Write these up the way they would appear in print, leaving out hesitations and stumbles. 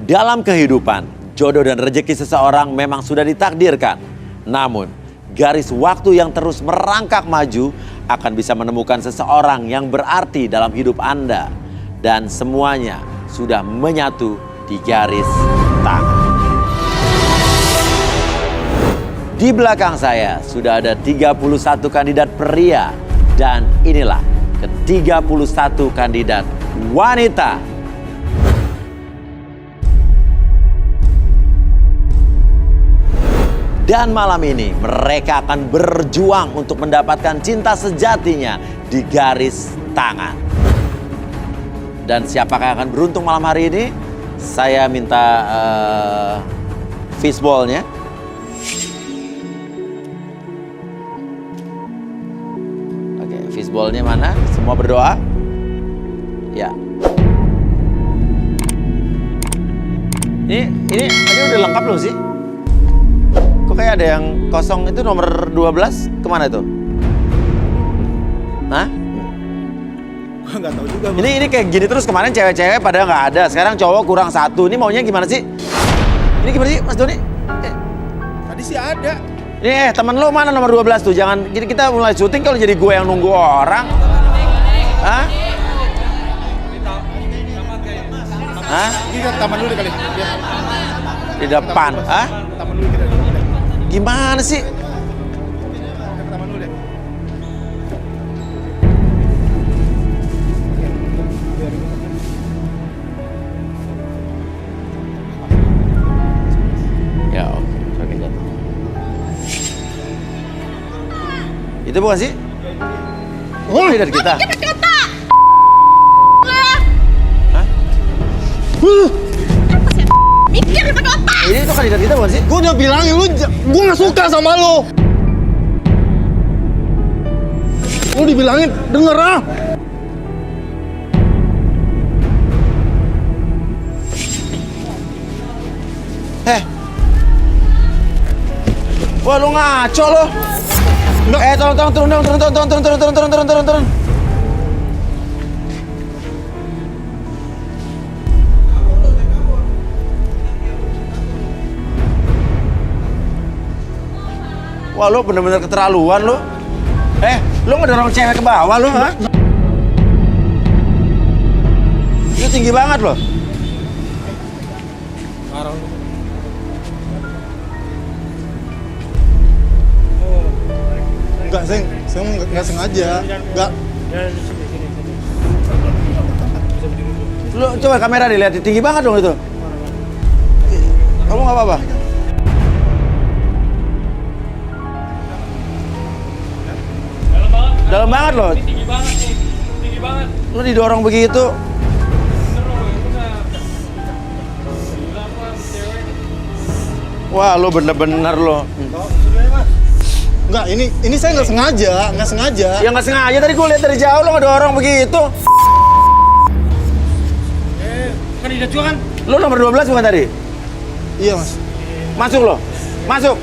Dalam kehidupan, jodoh dan rezeki seseorang memang sudah ditakdirkan. Namun, garis waktu yang terus merangkak maju akan bisa menemukan seseorang yang berarti dalam hidup Anda. Dan semuanya sudah menyatu di garis tangan. Di belakang saya sudah ada 31 kandidat pria. Dan inilah ke-31 kandidat wanita. Dan malam ini mereka akan berjuang untuk mendapatkan cinta sejatinya di garis tangan. Dan siapakah yang akan beruntung malam hari ini? Saya minta fishball-nya. Oke, fishball-nya mana? Semua berdoa? Ya. Ini udah lengkap belum sih? Kok kayak ada yang kosong itu nomor 12 kemana itu? Hah? Nggak tahu juga. Ini kayak gini terus, kemarin cewek-cewek pada nggak ada, sekarang cowok kurang 1. Ini maunya gimana sih? Ini gimana sih Mas Doni? Tadi sih ada. Ini temen lo mana nomor 12 tuh? Jangan kita mulai syuting kalau jadi gue yang nunggu orang. Hah? Hah? Ini ke taman dulu kali. Di depan. Hah? Taman dulu kita. Gimana sih? Ke taman dulu deh. Ya oke, jatuh. Itu bukan sih? Oh, dari kita. Hah? Mikir pakai otak. Ini itu kandidat kita bukan sih? Gue udah bilangin gue nggak suka sama lo. Lu dibilangin denger ah. Wah, lu ngaco lo. Tolong turun. Wah, lu bener-bener keterlaluan lu. Lu ngedorong cewek ke bawah lu, ha? Itu tinggi banget loh. Enggak, saya nggak sengaja. Enggak. Lu coba kamera dilihat, tinggi banget dong itu. Kamu nggak apa-apa? Dalam banget loh. Tinggi banget nih. Tinggi banget. Lu didorong begitu. Wah, lu bener-bener lo. Enggak, ini saya nggak sengaja. Ya nggak sengaja, tadi gue lihat dari jauh lo ngedorong begitu. Kandidat juga kan? Lu nomor 12 bukan tadi? Iya, Mas. Masuk lo. Masuk.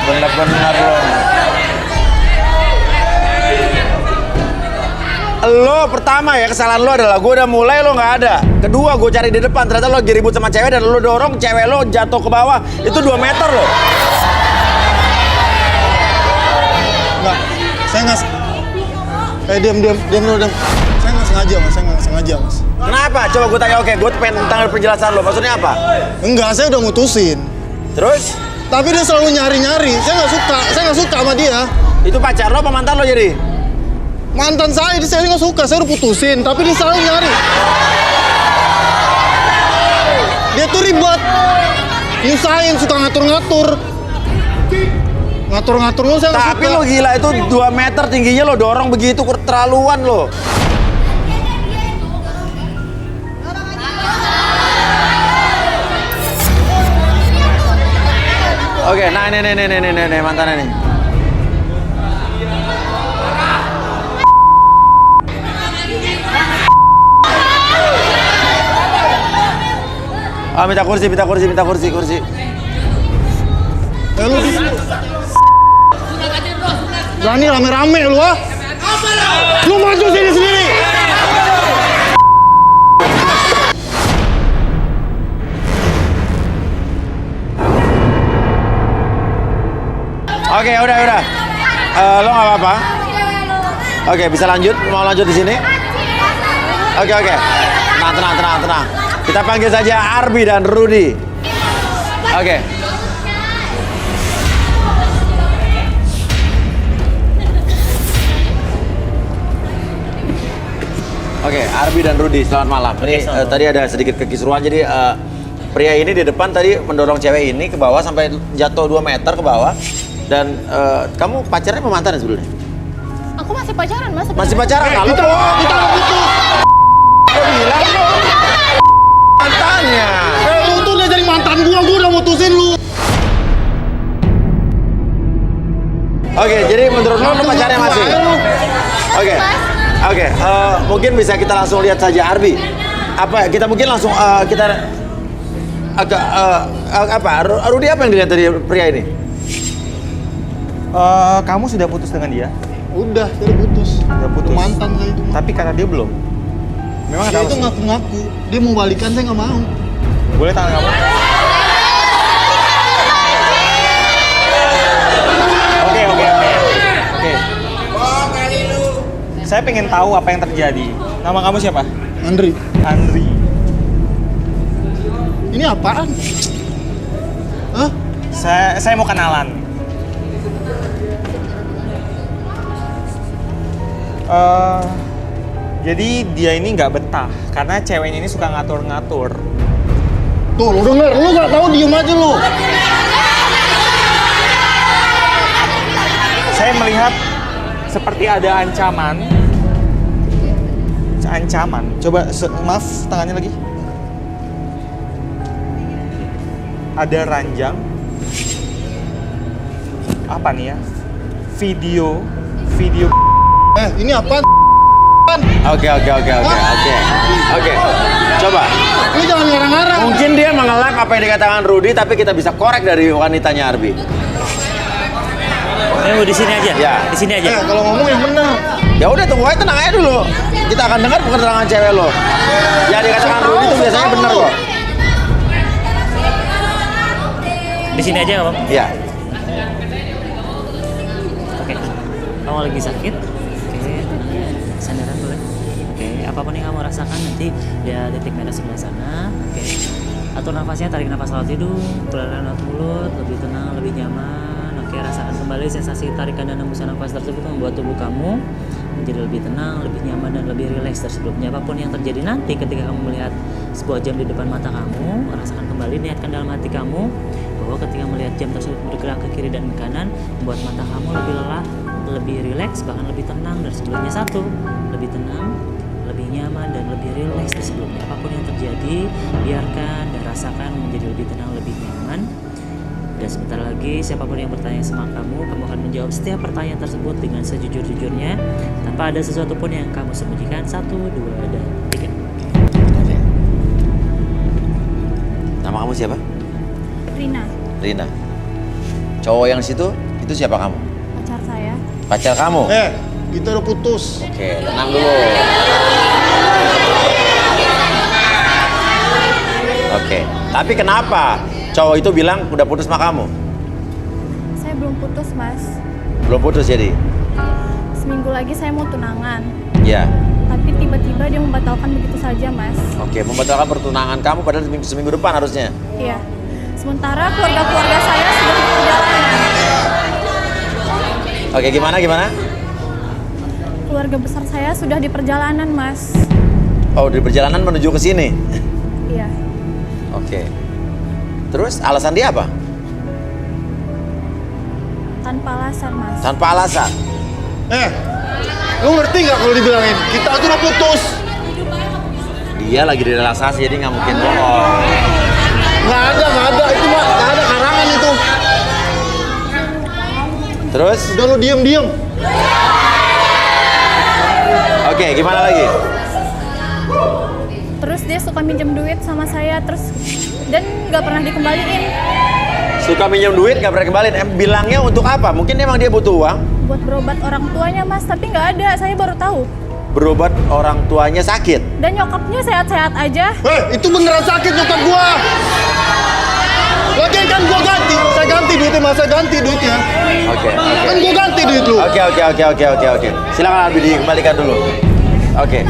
Bener-bener lo pertama ya, kesalahan lo adalah gue udah mulai lo nggak ada. Kedua, gue cari di depan, ternyata lo lagi ribut sama cewek dan lo dorong cewek lo jatuh ke bawah. Itu 2 meter lo. Enggak, saya nggak. Diam dulu. Saya nggak sengaja, Mas. Kenapa? Coba gue tanya. Oke, gue pengen tanya penjelasan lo. Maksudnya apa? Enggak, saya udah mutusin. Terus? Tapi dia selalu nyari-nyari. Saya nggak suka sama dia. Itu pacar lo apa mantan lo jadi? Mantan saya nggak suka. Saya udah putusin, tapi dia selalu nyari. Dia tuh ribet, nyusahin, suka ngatur-ngatur lo. Saya nggak suka. Tapi lo gila, itu 2 meter tingginya lo dorong begitu, keterlaluan lo. Oke, nah ini mantannya nih. minta kursi. Lu berani rame-rame lu ah? Lu maju sini sendiri. Oke, udah. Lo nggak apa-apa? Oke, bisa lanjut? Mau lanjut di sini? Oke. Tenang. Kita panggil saja Arbi dan Rudy. Oke. Oke, Arbi dan Rudy, selamat malam. Ini tadi ada sedikit kekisruan, jadi pria ini di depan tadi mendorong cewek ini ke bawah sampai jatuh 2 meter ke bawah. Dan kamu pacarnya apa mantan sebelumnya? Aku masih pacaran, Mas. Masih pacaran? Lalu Kita putus. bilang mantannya. Lu tuh udah jadi mantan gua udah mutusin lu. Oke, jadi menurut lo pacarnya masih? Oke, mungkin bisa kita langsung lihat saja Arbi. Apa kita mungkin langsung kita agak apa? Rudy apa yang dilihat dari pria ini? Kamu sudah putus dengan dia? Udah putus. Udah putus. Mantan saya itu. Tapi karena dia belum. Memang Dia ada itu alasan? ngaku-ngaku. Dia mau balikan, saya nggak mau. Boleh tangan kamu? Oke. Saya pengen tahu apa yang terjadi. Nama kamu siapa? Andri, Andri. ini apaan? Hah? Saya mau kenalan. Jadi dia ini nggak betah karena ceweknya ini suka ngatur-ngatur. Tuh, lu denger, lu nggak tahu diem aja lu. Saya melihat seperti ada ancaman. Coba maaf tangannya lagi. Ada ranjang. Apa nih ya? Video. Ini apaan? Oke. Coba. Lu jangan ngarang-ngarang. Mungkin dia mengelak apa yang dikatakan Rudy, tapi kita bisa korek dari wanitanya Arbi. Di sini aja. Ya. Di sini aja. Kalau ngomong yang benar. Ya udah tunggu aja, tenang aja dulu. Kita akan dengar keterangan cewek lo. Yang dikatakan Rudy itu biasanya benar kok. Di sini aja, Bang. Iya. Oke. Kamu lagi sakit? Oke. Sandaran boleh. Oke. Apapun yang kamu rasakan nanti lihat titik merah sebelah sana. Oke. Atur nafasnya, tarik nafas lewat hidung, keluarkan lewat mulut, lebih tenang, lebih nyaman. Oke, rasakan kembali sensasi tarikan dan hembusan nafas tersebut membuat tubuh kamu menjadi lebih tenang, lebih nyaman, dan lebih rileks dari sebelumnya. Apapun yang terjadi nanti ketika kamu melihat sebuah jam di depan mata kamu, rasakan kembali, niatkan dalam hati kamu bahwa ketika melihat jam tersebut bergerak ke kiri dan ke kanan, membuat mata kamu lebih lelah, lebih rileks, bahkan lebih tenang dari sebelumnya. 1, lebih tenang, lebih nyaman, dan lebih rileks dari sebelumnya. Apapun yang terjadi, biarkan dan rasakan menjadi lebih tenang, lebih nyaman. Dan sebentar lagi, siapapun yang bertanya sama kamu akan menjawab setiap pertanyaan tersebut dengan sejujur-jujurnya, tanpa ada sesuatu pun yang kamu sembunyikan. 1, 2, dan 3. Nama kamu siapa? Rina, Cowok yang situ, itu siapa kamu? pacar saya. Pacar kamu? Kita udah putus. Oke, tenang dulu. Oke, tapi kenapa cowok itu bilang udah putus sama kamu? Saya belum putus, Mas. Belum putus jadi? Seminggu lagi saya mau tunangan. Ya. Tapi tiba-tiba dia membatalkan begitu saja, Mas. Oke, membatalkan pertunangan kamu padahal seminggu depan harusnya. Iya. Sementara keluarga-keluarga saya sudah di perjalanan. Oke, gimana? Keluarga besar saya sudah di perjalanan, Mas. Oh, di perjalanan menuju ke sini. Iya. Oke. Terus alasan dia apa? Tanpa alasan, Mas. Tanpa alasan. Lu ngerti nggak kalau dibilangin? Kita tuh udah putus. Dia lagi direlaksasi jadi nggak mungkin bohong. Nggak ada. Itu mah nggak ada karangan itu. Terus? Udah lu diem. Oke, gimana lagi? Terus dia suka minjem duit sama saya dan nggak pernah dikembaliin. Suka minjem duit, nggak pernah kembaliin. Bilangnya untuk apa? Mungkin emang dia butuh uang. Buat berobat orang tuanya Mas, tapi nggak ada. Saya baru tahu. Berobat orang tuanya sakit. Dan nyokapnya sehat-sehat aja. Itu beneran sakit nyokap gua. Lagian kan gua ganti. Saya ganti duitnya, Mas. Saya ganti duitnya. Oke. Kan gua ganti duit lu. Oke. Silakan Albi dikembalikan dulu. Oke.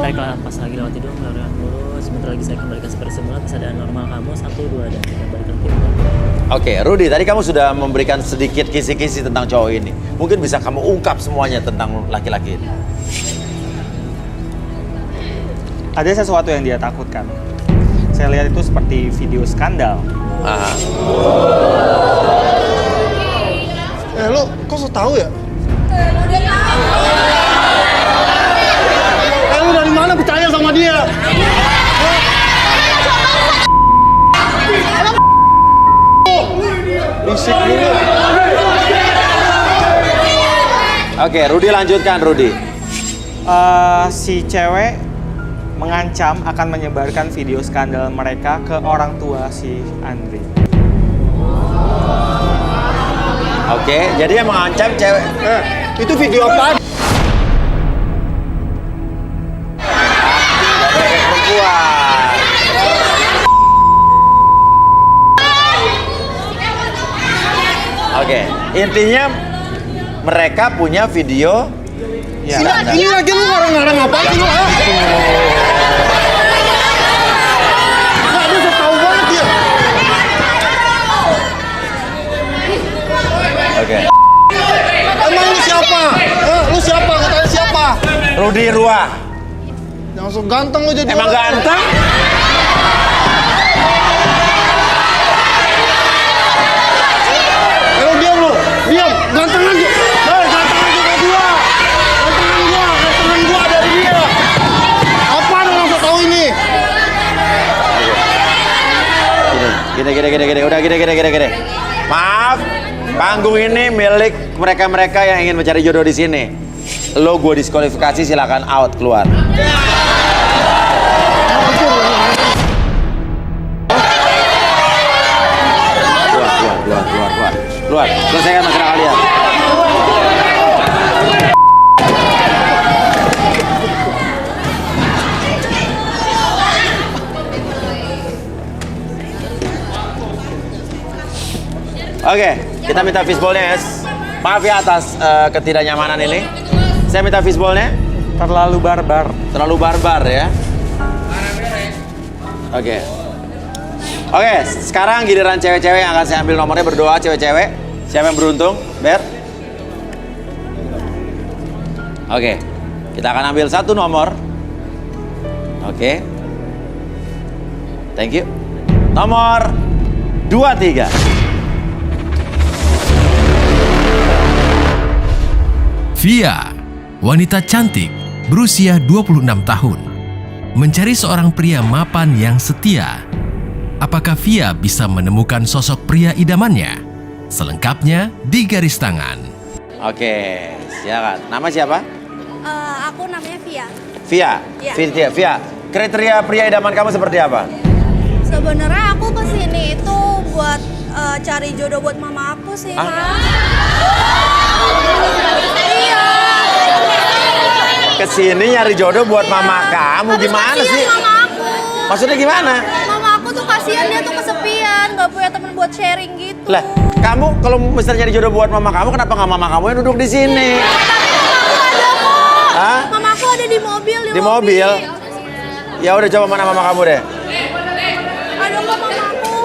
Baiklah, pas lagi lewat hidung, lewat mulut. Sebentar lagi saya kembalikan seperti semula, kesadaan normal kamu 1, 2 dan kita balikan ke hidung. Oke, Rudy, tadi kamu sudah memberikan sedikit kisi-kisi tentang cowok ini. Mungkin bisa kamu ungkap semuanya tentang laki-laki ini. Ada sesuatu yang dia takutkan. Saya lihat itu seperti video skandal. Aha. Lo kok so tau ya? Lu dari mana percaya sama dia? Bisik dulu. Oke, Rudy lanjutkan, Rudy. Si cewek mengancam akan menyebarkan video skandal mereka ke orang tua si Andri. Oke, jadi yang mengancam cewek. Itu video apa? Perempuan. Oke, intinya mereka punya video. Ya. Ini lagi lu ngarang-ngarang apa sih lu? Nggak, lu so tau banget ya. Oke. Emang lu siapa? Lu siapa? Katanya siapa? Rudy Rua. Yang so ganteng lu jadi Emang orang. ganteng? Lu diam lu. Diam. Ganteng aja. Ganteng aja ke gua. Gantengan gua dari dia. Apaan lu so tau ini? Gini. Udah gini. Maaf, panggung ini milik mereka-mereka yang ingin mencari jodoh di sini. Lo gue diskualifikasi, silakan out, keluar. Keluar. Selesaikan masalah kalian. Oke, kita minta fishball-nya, yes. Maaf ya atas ketidaknyamanan ini. Saya minta fishball-nya. Terlalu barbar. Terlalu barbar ya. Oke, sekarang giliran cewek-cewek yang akan saya ambil nomornya, berdoa cewek-cewek. Siapa yang beruntung? Ber? Oke, kita akan ambil satu nomor. Oke. Thank you. Nomor 23. Via, wanita cantik berusia 26 tahun, mencari seorang pria mapan yang setia. Apakah Via bisa menemukan sosok pria idamannya? Selengkapnya di garis tangan. Oke, silakan. Nama siapa? Aku namanya Via. Via. Iya. Via. Kriteria pria idaman kamu seperti apa? Sebenarnya aku kesini itu buat cari jodoh buat mama aku sih, Mas. Iya. Kesini nyari jodoh buat mama kamu, gimana Kasian sih? mama aku. Maksudnya gimana? Mama aku tuh kasihan, dia tuh kesepian, nggak punya teman buat sharing gitu. Lah, kamu kalau misalnya nyari jodoh buat mama kamu, kenapa nggak mama kamu yang duduk di sini? Tapi mama aku ada kok. Hah? Mama aku ada di mobil. Di mobil? Ya udah, coba mana mama kamu deh. Ada kok mama aku.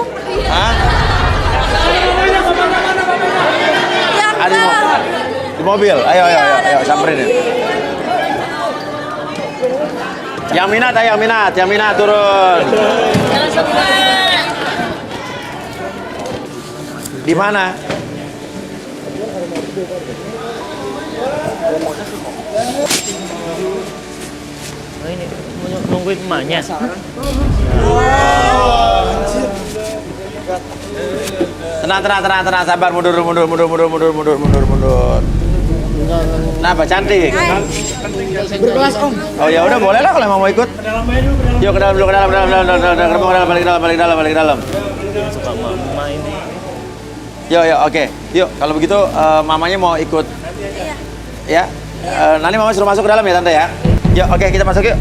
Hah? Yang Ada di mobil. Ayo, samperin ya. Yang minat turun. Di mana? Oh, ini nungguin emaknya. Tenang, sabar, mundur. Kenapa cantik? Hai. Berkelas om. Oh ya udah boleh lah kalau emang mau ikut. Yuk ke dalam dulu, ke dalam, balik ke dalam. Suka mama ini. Yuk, oke. Yuk, kalau begitu mamanya mau ikut. Iya. Ya. Nanti mama suruh masuk ke dalam ya tante ya. Yuk, oke kita masuk yuk.